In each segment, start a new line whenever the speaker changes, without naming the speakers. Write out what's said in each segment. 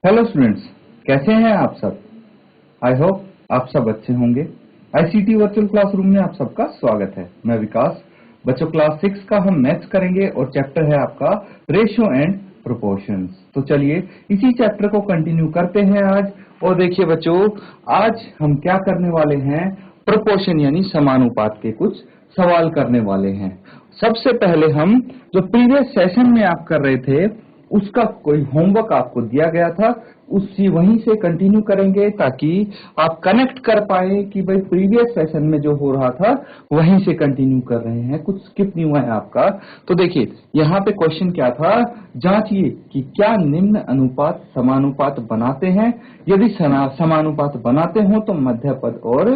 Hello students, कैसे हैं आप सब। आई होप आप सब अच्छे होंगे। आईसीटी वर्चुअल क्लासरूम में आप सबका स्वागत है। मैं विकास। बच्चों, क्लास 6 का हम मैथ्स करेंगे और चैप्टर है आपका रेशियो एंड प्रोपोर्शंस। तो चलिए इसी चैप्टर को कंटिन्यू करते हैं आज। और देखिए बच्चों, आज हम क्या करने वाले हैं, प्रोपोर्शन यानी समानुपात के कुछ सवाल करने वाले हैं। सबसे पहले हम जो प्रीवियस सेशन में आप कर रहे थे उसका कोई होमवर्क आपको दिया गया था, उसी वहीं से कंटिन्यू करेंगे ताकि आप कनेक्ट कर पाए कि भाई प्रीवियस सेशन में जो हो रहा था वहीं से कंटिन्यू कर रहे हैं, कुछ स्किप नहीं हुआ है आपका। तो देखिए यहाँ पे क्वेश्चन क्या था, जांचिए कि क्या निम्न अनुपात समानुपात बनाते हैं। यदि समानुपात बनाते हो तो मध्य पद और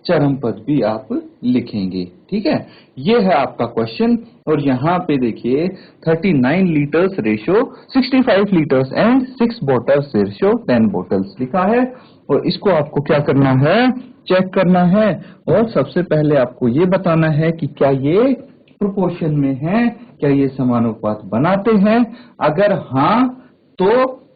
चरम पद भी आप लिखेंगे। ठीक है, ये है आपका क्वेश्चन। और यहाँ पे देखिए 39 litres ratio 65 litres and 6 bottles ratio 10 bottles लिखा है। और इसको आपको क्या करना है, चेक करना है। और सबसे पहले आपको ये बताना है कि क्या ये प्रोपोर्शन में है, क्या ये समानुपात बनाते हैं। अगर हाँ तो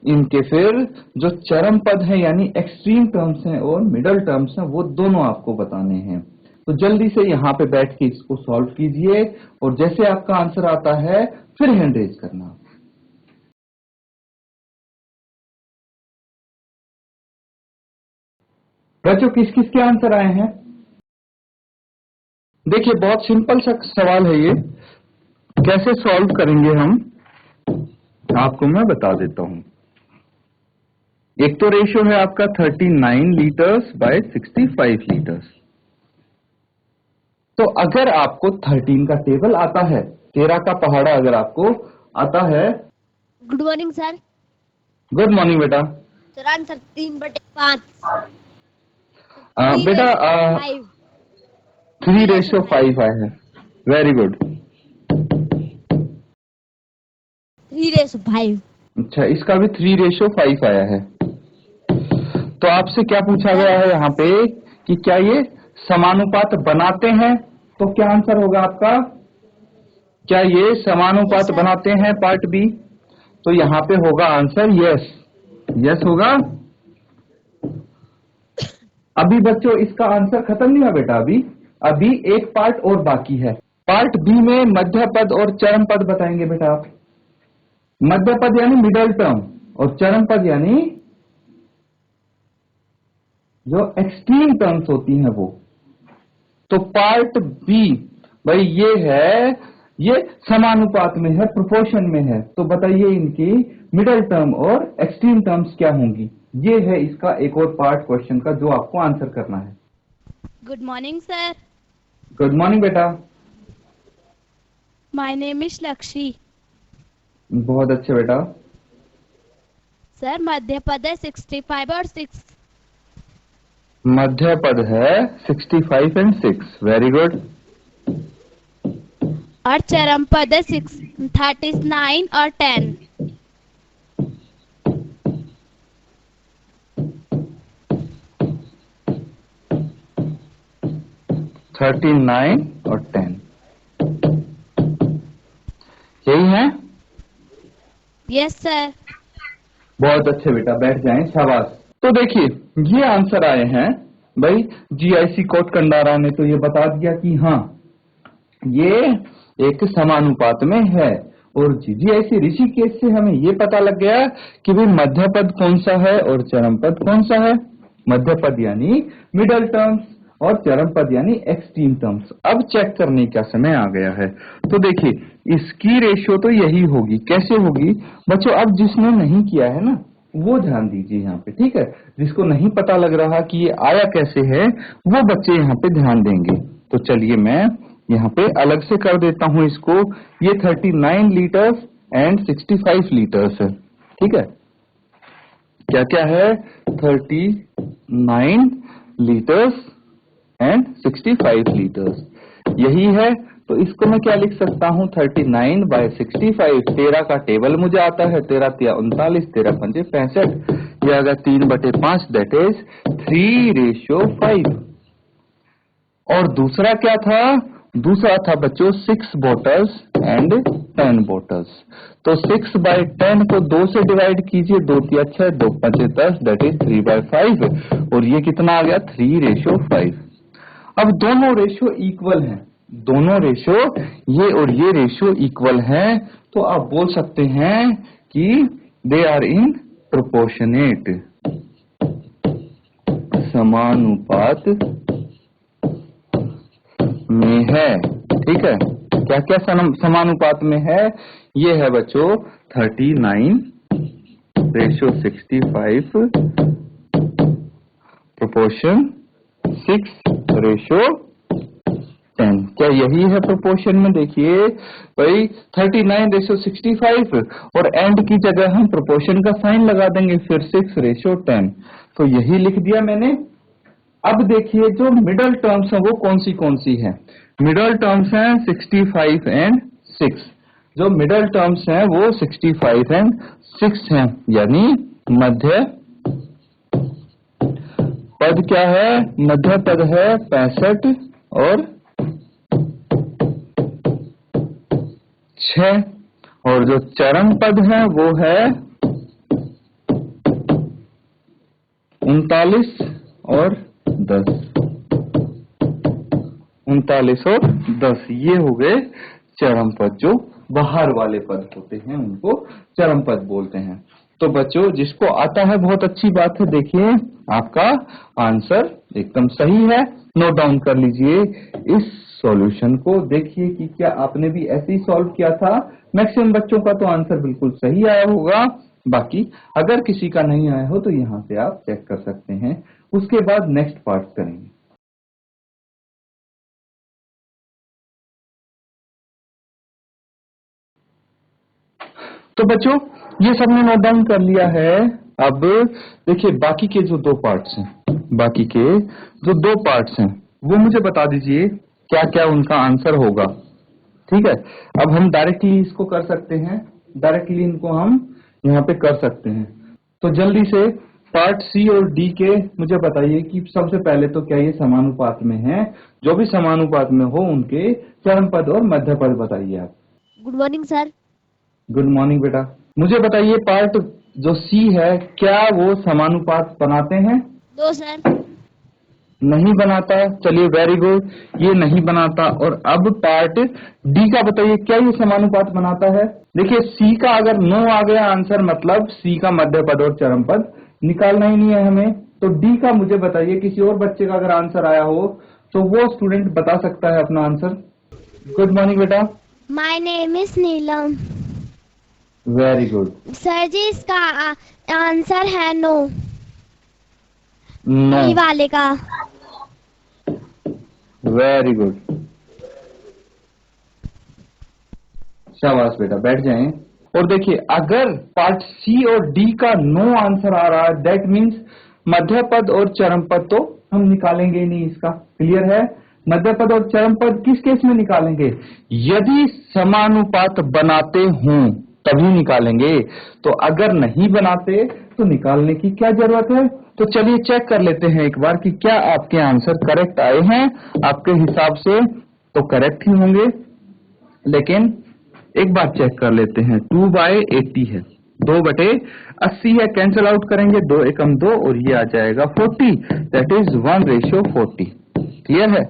इनके फिर जो चरम पद है यानी एक्सट्रीम टर्म्स हैं और मिडल टर्म्स हैं वो दोनों आपको बताने हैं। तो जल्दी से यहाँ पे बैठ के इसको सॉल्व कीजिए और जैसे आपका आंसर आता है फिर हैंड रेज करना। बच्चों, किस किस के आंसर आए हैं। देखिए बहुत सिंपल सा सवाल है ये, कैसे सॉल्व करेंगे हम आपको मैं बता देता हूं। एक तो रेशियो है आपका 39 लीटर्स बाय 65 लीटर्स। तो अगर आपको 13 का टेबल आता है, 13 का पहाड़ा अगर आपको आता है।
Good morning sir.
Good morning बेटा।
Sir answer 3/5।
बेटा 3:5 आया है। Very good.
3/5।
अच्छा, इसका भी 3:5 आया है। तो आपसे क्या पूछा गया है यहाँ पे कि क्या ये समानुपात बनाते हैं, तो क्या आंसर होगा आपका, क्या ये समानुपात बनाते हैं पार्ट बी। तो यहाँ पे होगा आंसर यस, यस होगा। अभी बच्चों इसका आंसर खत्म नहीं हुआ बेटा, अभी एक पार्ट और बाकी है। पार्ट बी में मध्य पद और चरम पद बताएंगे बेटा आप। मध्य पद यानी मिडल टर्म और चरम पद यानी जो एक्सट्रीम टर्म्स होती हैं वो। तो पार्ट बी भाई ये है, ये समानुपात में है, प्रोपोर्शन में है। तो बताइए इनकी मिडल टर्म और एक्सट्रीम टर्म्स क्या होंगी। ये है इसका एक और पार्ट क्वेश्चन का जो आपको आंसर करना है।
Good morning sir.
Good morning बेटा।
My name is Lakshmi.
बहुत अच्छे बेटा।
सर मध्य पद है 65 और 6।
मध्य पद है 65 एंड 6। Very good.
और चरम पद है 39 और 10।
39 और 10 यही है।
Yes sir.
बहुत अच्छे बेटा, बैठ जाएं, शाबाश। तो देखिए ये आंसर आए हैं भाई। जीआईसी कोट कंडारा ने तो ये बता दिया कि हाँ ये एक समानुपात में है। और जीआईसी ऋषिकेश से हमें ये पता लग गया कि भाई मध्य पद कौन सा है और चरम पद कौन सा है। मध्य पद यानी मिडल टर्म्स और चरम पद यानी एक्सट्रीम टर्म्स। अब चेक करने का समय आ गया है। तो देखिए इसकी रेशियो तो यही होगी। कैसे होगी बच्चों, अब जिसने नहीं किया है ना वो ध्यान दीजिए यहाँ पे, ठीक है। जिसको नहीं पता लग रहा कि ये आया कैसे है वो बच्चे यहाँ पे ध्यान देंगे। तो चलिए मैं यहाँ पे अलग से कर देता हूँ इसको। ये 39 लीटर्स एंड 65 लीटर्स है, ठीक है। क्या क्या है, 39 लीटर्स एंड 65 लीटर्स यही है। तो इसको मैं क्या लिख सकता हूँ, 39 बाय 65। 13 का टेबल मुझे आता है, 13 × 39, 13 × 5 = 65। ये अगर 3/5 दैट इज 3:5। और दूसरा क्या था, दूसरा था बच्चों 6 बोटल्स एंड 10 बोटल्स। तो 6/10 को 2 से डिवाइड कीजिए, 2 × 6 2 × 5 10, दैट इज 3/5 और ये कितना आ गया 3:5। अब दोनों रेशियो इक्वल हैं, दोनों रेशियो ये और ये रेशियो इक्वल हैं, तो आप बोल सकते हैं कि दे आर इन प्रोपोर्शनेट, समानुपात में है। ठीक है, क्या क्या समानुपात में है? ये है बच्चों 39:65 प्रोपोर्शन 6:10। क्या यही है प्रोपोर्शन में? देखिए भाई 39:65 और एंड की जगह हम प्रोपोर्शन का साइन लगा देंगे, फिर 6:10। तो यही लिख दिया मैंने। अब देखिए जो मिडल टर्म्स हैं वो कौन सी है? मिडल टर्म्स हैं 65 एंड 6। जो मिडल टर्म्स हैं वो 65 एंड 6 हैं, यानी मध्य पद क्या है? मध्य पद है 65 और 6, और जो चरम पद है वो है 39 और 10। 39 और 10 ये हो गए चरम पद। जो बाहर वाले पद होते हैं उनको चरम पद बोलते हैं। तो बच्चों जिसको आता है बहुत अच्छी बात है, देखिए आपका आंसर एकदम सही है। नोट डाउन कर लीजिए इस सॉल्यूशन को। देखिए कि क्या आपने भी ऐसे ही सॉल्व किया था? मैक्सिमम बच्चों का तो आंसर बिल्कुल सही आया होगा। बाकी अगर किसी का नहीं आया हो तो यहाँ से आप चेक कर सकते हैं। उसके बाद नेक्स्ट पार्ट करेंगे। तो बच्चों ये सबने नोट डाउन कर लिया है। अब देखिए बाकी के जो 2 पार्ट्स हैं, बाकी के जो 2 पार्ट्स हैं वो मुझे बता दीजिए क्या क्या उनका आंसर होगा। ठीक है, अब हम डायरेक्टली इसको कर सकते हैं, डायरेक्टली इनको हम यहाँ पे कर सकते हैं। तो जल्दी से पार्ट सी और डी के मुझे बताइए कि सबसे पहले तो क्या ये समानुपात में है? जो भी समानुपात में हो उनके चरम पद और मध्य पद बताइए आप।
Good morning sir.
Good morning बेटा। मुझे बताइए पार्ट जो सी है क्या वो समानुपात बनाते हैं?
दो सर।
नहीं बनाता। चलिए वेरी गुड, ये नहीं बनाता। और अब पार्ट डी का बताइए क्या ये समानुपात बनाता है? देखिए सी का अगर नो आ गया आंसर मतलब सी का मध्य पद और चरम पद निकालना ही नहीं है हमें। तो डी का मुझे बताइए, किसी और बच्चे का अगर आंसर आया हो तो वो स्टूडेंट बता सकता है अपना आंसर। गुड मॉर्निंग बेटा।
My name is Neelam.
Very good.
Sir ji इसका आंसर है नो।
नो
ई वाले का।
वेरी गुड, शाबाश बेटा, बैठ जाएं। और देखिए अगर पार्ट सी और डी का नो आंसर आ रहा है दैट मीन्स मध्य पद और चरम पद तो हम निकालेंगे ही नहीं। इसका क्लियर है? मध्य पद और चरम पद किस केस में निकालेंगे? यदि समानुपात बनाते हों तभी निकालेंगे। तो अगर नहीं बनाते तो निकालने की क्या जरूरत है? तो चलिए चेक कर लेते हैं एक बार कि क्या आपके आंसर करेक्ट आए हैं। आपके हिसाब से तो करेक्ट ही होंगे, लेकिन एक बार चेक कर लेते हैं। 2/80 है, 2/80 है, कैंसिल आउट करेंगे, 2 एकम 2 और ये आ जाएगा 40, दैट इज 1:40। क्लियर है?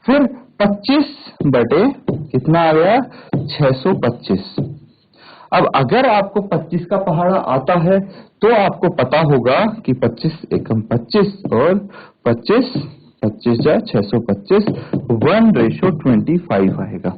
फिर 25 कितना आ गया 625। अब अगर आपको 25 का पहाड़ा आता है तो आपको पता होगा कि 25 एकम 25 और 25 जा 625 1:25 आएगा।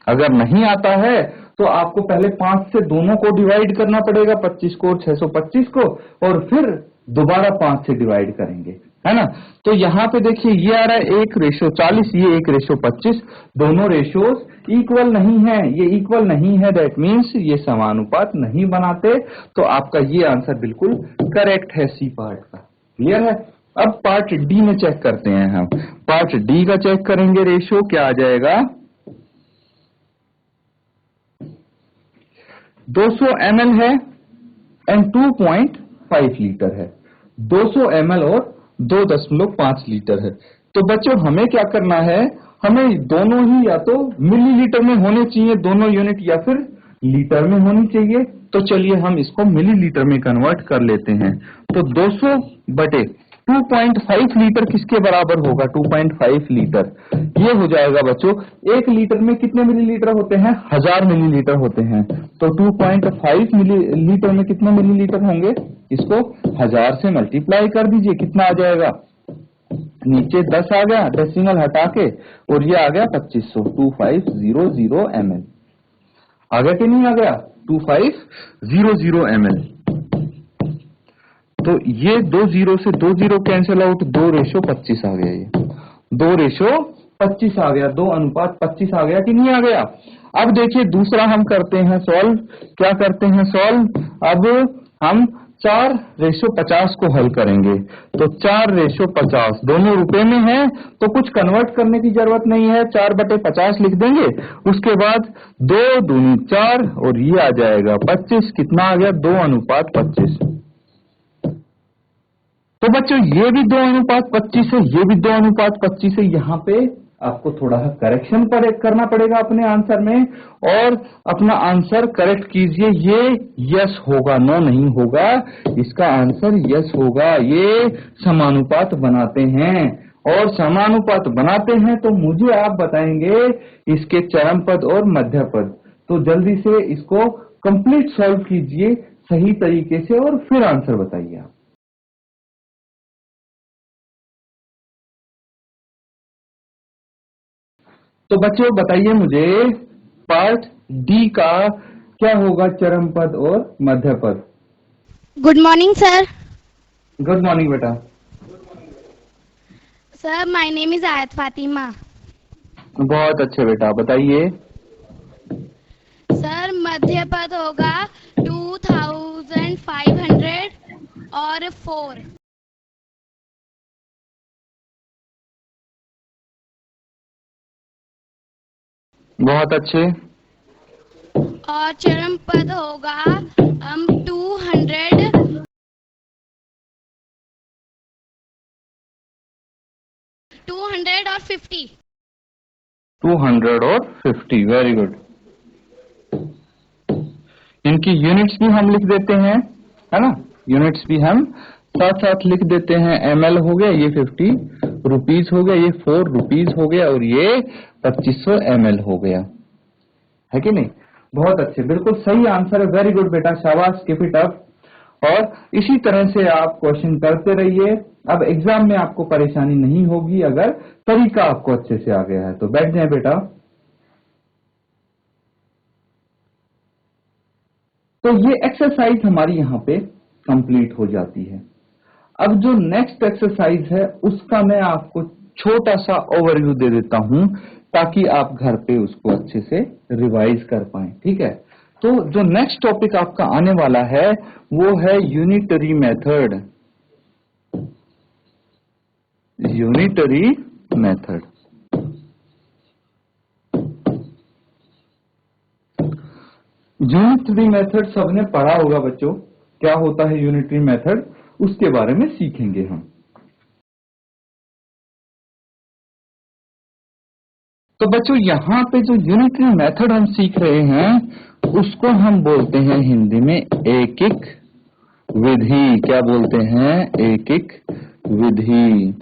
अगर नहीं आता है तो आपको पहले 5 से दोनों को डिवाइड करना पड़ेगा, 25 को और 625 को, और फिर दोबारा 5 से डिवाइड करेंगे, है ना? तो यहाँ पे देखिए ये आ रहा है 1:40, ये 1:25। दोनों रेशियोज इक्वल नहीं है, ये इक्वल नहीं है, दैट मीन्स ये समानुपात नहीं बनाते। तो आपका ये आंसर बिल्कुल करेक्ट है सी पार्ट का। क्लियर है? अब पार्ट डी में चेक करते हैं हम। पार्ट डी का चेक करेंगे, रेशियो क्या आ जाएगा 200 ml है एंड 2.5 लीटर है। 200 ml और 2.5 लीटर है। तो बच्चों हमें क्या करना है, हमें दोनों ही या तो मिलीलीटर में होने चाहिए दोनों यूनिट, या फिर लीटर में होनी चाहिए। तो चलिए हम इसको मिलीलीटर में कन्वर्ट कर लेते हैं। तो 200 बटे 2.5 लीटर किसके बराबर होगा? 2.5 लीटर। ये हो जाएगा बच्चों, 1 लीटर में कितने मिलीलीटर होते हैं? 1000 मिलीलीटर होते हैं। तो 2.5 मिलीलीटर में कितने मिलीलीटर होंगे? इसको 1000 से मल्टीप्लाई कर दीजिए, कितना आ जाएगा? नीचे 10 आ गया डेसिमल हटा के, और ये आ गया 2500, 2500 ml। आ गया कि नहीं आ गया? 2500 ml। तो ये 2 जीरो से 2 जीरो कैंसिल आउट, 2:25 आ गया। ये 2:25 आ गया, 2:25 आ गया कि नहीं आ गया? अब देखिए दूसरा हम करते हैं सॉल्व। क्या करते हैं सॉल्व? अब हम 4:50 को हल करेंगे। तो 4:50 दोनों रुपए में है, तो कुछ कन्वर्ट करने की जरूरत नहीं है, 4/50 लिख देंगे। उसके बाद 2 दूनी 4 और ये आ जाएगा 25। कितना आ गया? 2:25। तो बच्चों ये भी 2:25 है, ये भी 2:25 है। यहाँ पे आपको थोड़ा सा करेक्शन करना पड़ेगा अपने आंसर में, और अपना आंसर करेक्ट कीजिए। ये यस होगा, नो नहीं होगा। इसका आंसर यस होगा। ये समानुपात बनाते हैं, और समानुपात बनाते हैं तो मुझे आप बताएंगे इसके चरम पद और मध्य पद। तो जल्दी से इसको कंप्लीट सॉल्व कीजिए सही तरीके से, और फिर आंसर बताइए आप। तो बच्चों बताइए मुझे, पार्ट डी का क्या होगा चरम पद और मध्य पद?
Good morning sir.
Good morning बेटा।
सर माय नेम इज आयत फातिमा।
बहुत अच्छे बेटा, बताइए।
सर मध्य पद होगा 2500 और 4।
बहुत अच्छे।
और चरम पद होगा 200 और 50।
250, वेरी गुड। इनकी यूनिट्स भी हम लिख देते हैं, है ना? यूनिट्स भी हम साथ साथ लिख देते हैं। ml हो गया, ये 50 रुपीज हो गया, ये 4 रुपीज हो गया, और ये 2500 ml हो गया, है कि नहीं? बहुत अच्छे, बिल्कुल सही आंसर है। वेरी गुड बेटा, शाबाश, कीप इट अप। और इसी तरह से आप क्वेश्चन करते रहिए। अब एग्जाम में आपको परेशानी नहीं होगी अगर तरीका आपको अच्छे से आ गया है। तो बैठ जाए बेटा। तो ये एक्सरसाइज हमारी यहाँ पे कंप्लीट हो जाती है। अब जो नेक्स्ट एक्सरसाइज है उसका मैं आपको छोटा सा ओवरव्यू दे देता हूं, ताकि आप घर पे उसको अच्छे से रिवाइज कर पाएं। ठीक है? तो जो नेक्स्ट टॉपिक आपका आने वाला है वो है unitary method. Unitary method. Unitary method सबने पढ़ा होगा बच्चों। क्या होता है यूनिटरी मेथड, उसके बारे में सीखेंगे हम। तो बच्चों यहाँ पे जो यूनिटरी मेथड हम सीख रहे हैं उसको हम बोलते हैं हिंदी में एकिक विधि। क्या बोलते हैं? एकिक विधि।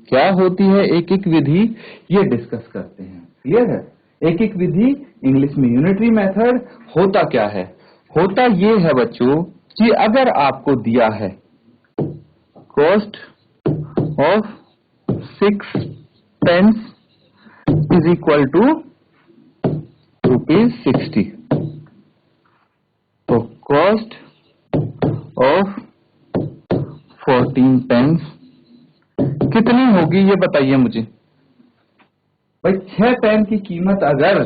क्या होती है एकिक विधि, ये डिस्कस करते हैं। क्लियर है? एकिक विधि इंग्लिश में यूनिटरी मेथड। होता क्या है? होता ये है बच्चों कि अगर आपको दिया है cost of 6 pence is equal to ₹60, तो कॉस्ट ऑफ 14 पेंस कितनी होगी ये बताइए मुझे। भाई 6 पेन की कीमत अगर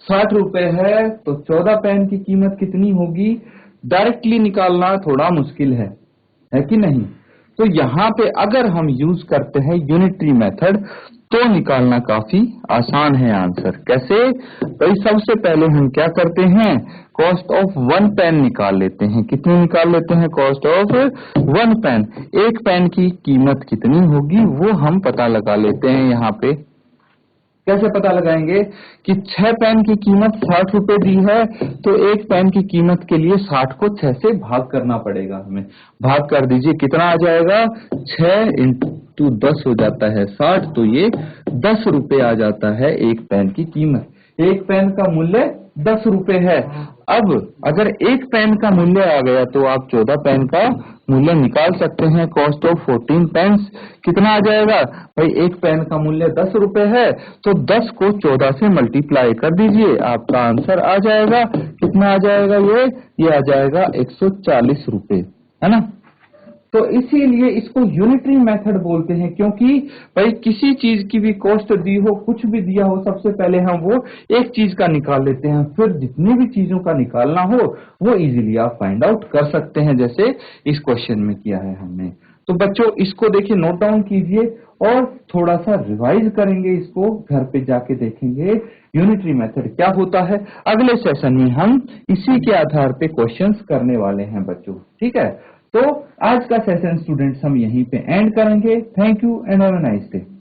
60 रुपए है तो 14 पेन की कीमत कितनी होगी? डायरेक्टली निकालना थोड़ा मुश्किल है कि नहीं? तो यहाँ पे अगर हम यूज करते हैं यूनिटरी मेथड तो निकालना काफी आसान है आंसर। कैसे? भाई सबसे पहले हम क्या करते हैं, कॉस्ट ऑफ 1 पेन निकाल लेते हैं। कितनी निकाल लेते हैं? Cost of 1 pen. 1 पेन की कीमत कितनी होगी वो हम पता लगा लेते हैं यहाँ पे। कैसे पता लगाएंगे कि 6 पेन की कीमत 60 रुपए दी है, तो एक पेन की कीमत के लिए 60 को 6 से भाग करना पड़ेगा हमें। भाग कर दीजिए, कितना आ जाएगा, 6 इंटू 10 हो जाता है 60, तो ये 10 रुपए आ जाता है एक पेन की कीमत। एक पेन का मूल्य 10 रुपए है। अब अगर एक पेन का मूल्य आ गया तो आप 14 पेन का मूल्य निकाल सकते हैं। कॉस्ट ऑफ 14 पेन्स कितना आ जाएगा भाई, एक पेन का मूल्य 10 रुपए है, तो 10 को 14 से मल्टीप्लाई कर दीजिए, आपका आंसर आ जाएगा। कितना आ जाएगा, ये आ जाएगा 140 रुपए, है ना। तो इसीलिए इसको यूनिटरी मेथड बोलते हैं, क्योंकि भाई किसी चीज की भी कॉस्ट दी हो, कुछ भी दिया हो, सबसे पहले हम वो एक चीज का निकाल लेते हैं, फिर जितनी भी चीजों का निकालना हो वो इजीली आप फाइंड आउट कर सकते हैं, जैसे इस क्वेश्चन में किया है हमने। तो बच्चों इसको देखिए, नोट डाउन कीजिए और थोड़ा सा रिवाइज करेंगे, इसको घर पे जाके देखेंगे यूनिटरी मेथड क्या होता है। अगले सेशन में हम इसी के आधार पे क्वेश्चंस करने वाले हैं बच्चों, ठीक है। तो आज का सेशन स्टूडेंट्स हम यहीं पे एंड करेंगे। Thank you and have a nice day.